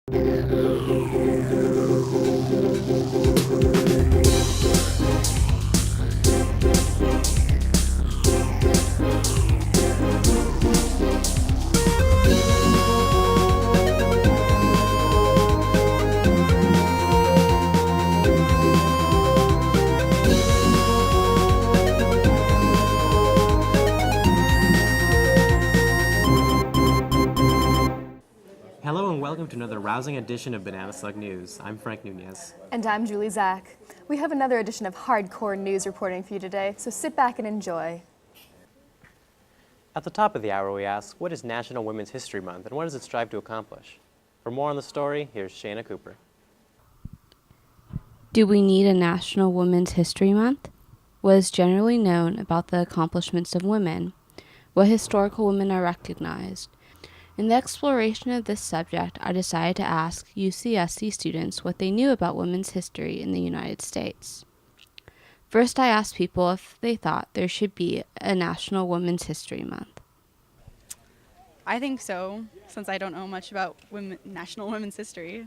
Hello and welcome to another rousing edition of Banana Slug News. I'm Frank Nunez. And I'm Julie Zach. We have another edition of hardcore news reporting for you today, so sit back and enjoy. At the top of the hour we ask, what is National Women's History Month and what does it strive to accomplish? For more on the story, here's Shayna Cooper. Do we need a National Women's History Month? What is generally known about the accomplishments of women? What historical women are recognized? In the exploration of this subject, I decided to ask UCSC students what they knew about women's history in the United States. First, I asked people if they thought there should be a National Women's History Month. I think so, since I don't know much about National Women's History.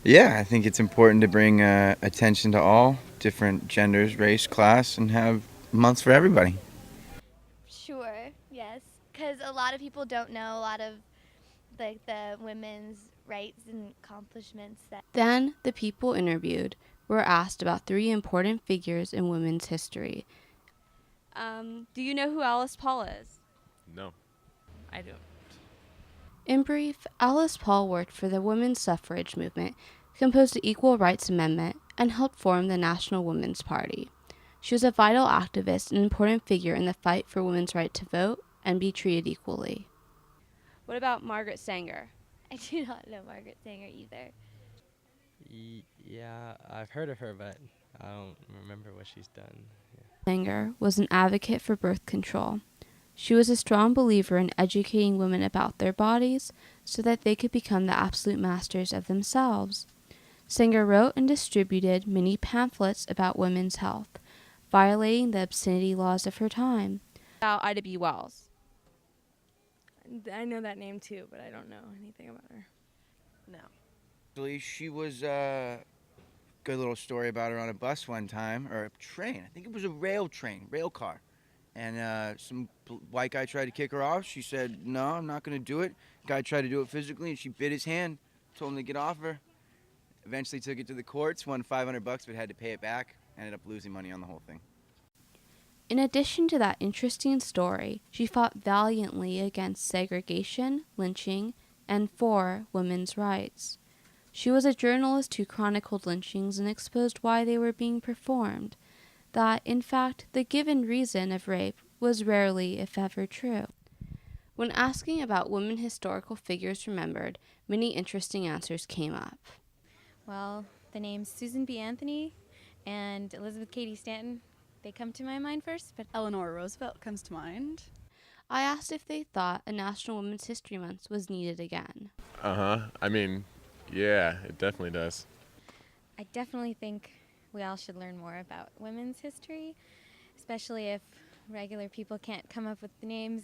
Yeah, I think it's important to bring attention to all different genders, race, class, and have months for everybody. Sure, yes, because a lot of people don't know a lot of the women's rights and accomplishments. Then, the people interviewed were asked about 3 important figures in women's history. Do you know who Alice Paul is? No. I don't. In brief, Alice Paul worked for the women's suffrage movement, composed the Equal Rights Amendment, and helped form the National Women's Party. She was a vital activist and important figure in the fight for women's right to vote and be treated equally. What about Margaret Sanger? I do not know Margaret Sanger either. Yeah, I've heard of her, but I don't remember what she's done. Yeah. Sanger was an advocate for birth control. She was a strong believer in educating women about their bodies so that they could become the absolute masters of themselves. Sanger wrote and distributed many pamphlets about women's health, violating the obscenity laws of her time. About Ida B. Wells. I know that name too, but I don't know anything about her. No. Actually, she was a good little story about her on a bus one time, or a train. I think it was a rail car. And some white guy tried to kick her off. She said, no, I'm not going to do it. Guy tried to do it physically, and she bit his hand, told him to get off her. Eventually took it to the courts, won $500, but had to pay it back. Ended up losing money on the whole thing. In addition to that interesting story, she fought valiantly against segregation, lynching, and for women's rights. She was a journalist who chronicled lynchings and exposed why they were being performed. That, in fact, the given reason of rape was rarely, if ever, true. When asking about women historical figures remembered, many interesting answers came up. Well, the names Susan B. Anthony and Elizabeth Cady Stanton, they come to my mind first, but Eleanor Roosevelt comes to mind. I asked if they thought a National Women's History Month was needed again. I mean, yeah, it definitely does. I definitely think we all should learn more about women's history, especially if regular people can't come up with the names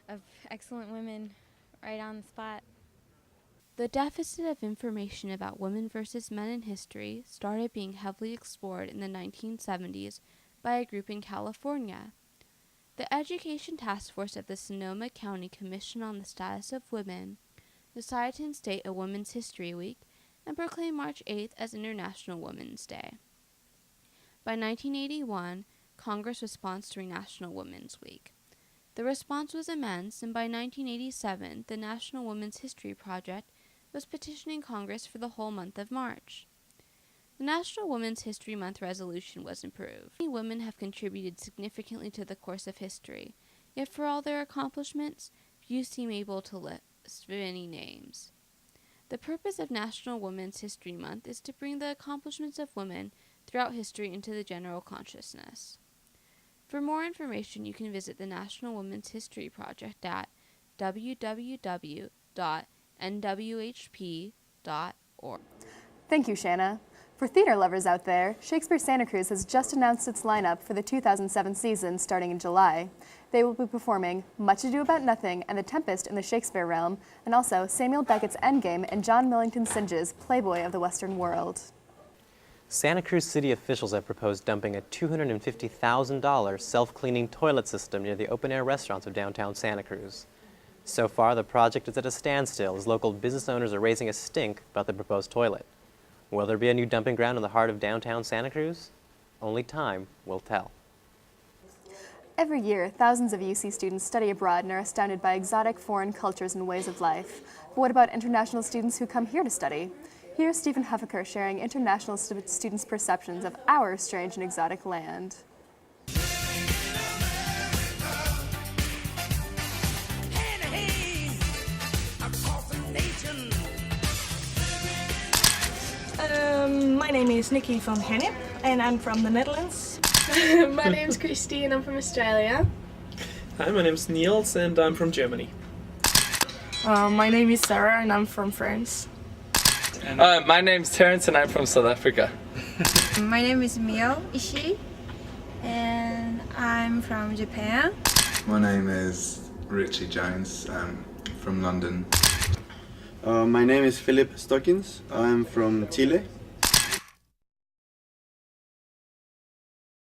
of excellent women right on the spot. The deficit of information about women versus men in history started being heavily explored in the 1970s by a group in California. The Education Task Force of the Sonoma County Commission on the Status of Women decided to instate a Women's History Week and proclaim March 8th as International Women's Day. By 1981, Congress was sponsoring National Women's Week. The response was immense, and by 1987, the National Women's History Project was petitioning Congress for the whole month of March. The National Women's History Month resolution was approved. Many women have contributed significantly to the course of history, yet for all their accomplishments, few seem able to list many names. The purpose of National Women's History Month is to bring the accomplishments of women throughout history into the general consciousness. For more information, you can visit the National Women's History Project at www.nwhp.org. Thank you, Shanna. For theater lovers out there, Shakespeare Santa Cruz has just announced its lineup for the 2007 season starting in July. They will be performing Much Ado About Nothing and The Tempest in the Shakespeare realm, and also Samuel Beckett's Endgame and John Millington Synge's Playboy of the Western World. Santa Cruz city officials have proposed dumping a $250,000 self-cleaning toilet system near the open-air restaurants of downtown Santa Cruz. So far, the project is at a standstill as local business owners are raising a stink about the proposed toilet. Will there be a new dumping ground in the heart of downtown Santa Cruz? Only time will tell. Every year, thousands of UC students study abroad and are astounded by exotic foreign cultures and ways of life. But what about international students who come here to study? Here's Stephen Huffaker sharing international students' perceptions of our strange and exotic land. My name is Nikki van Gennep and I'm from the Netherlands. My name's Christy and I'm from Australia. Hi, my name's Niels and I'm from Germany. My name is Sarah and I'm from France. My name's Terrence and I'm from South Africa. My name is Mio Ishii and I'm from Japan. My name is Richie Jones. I'm from London. My name is Philip Stockins. I'm from Chile.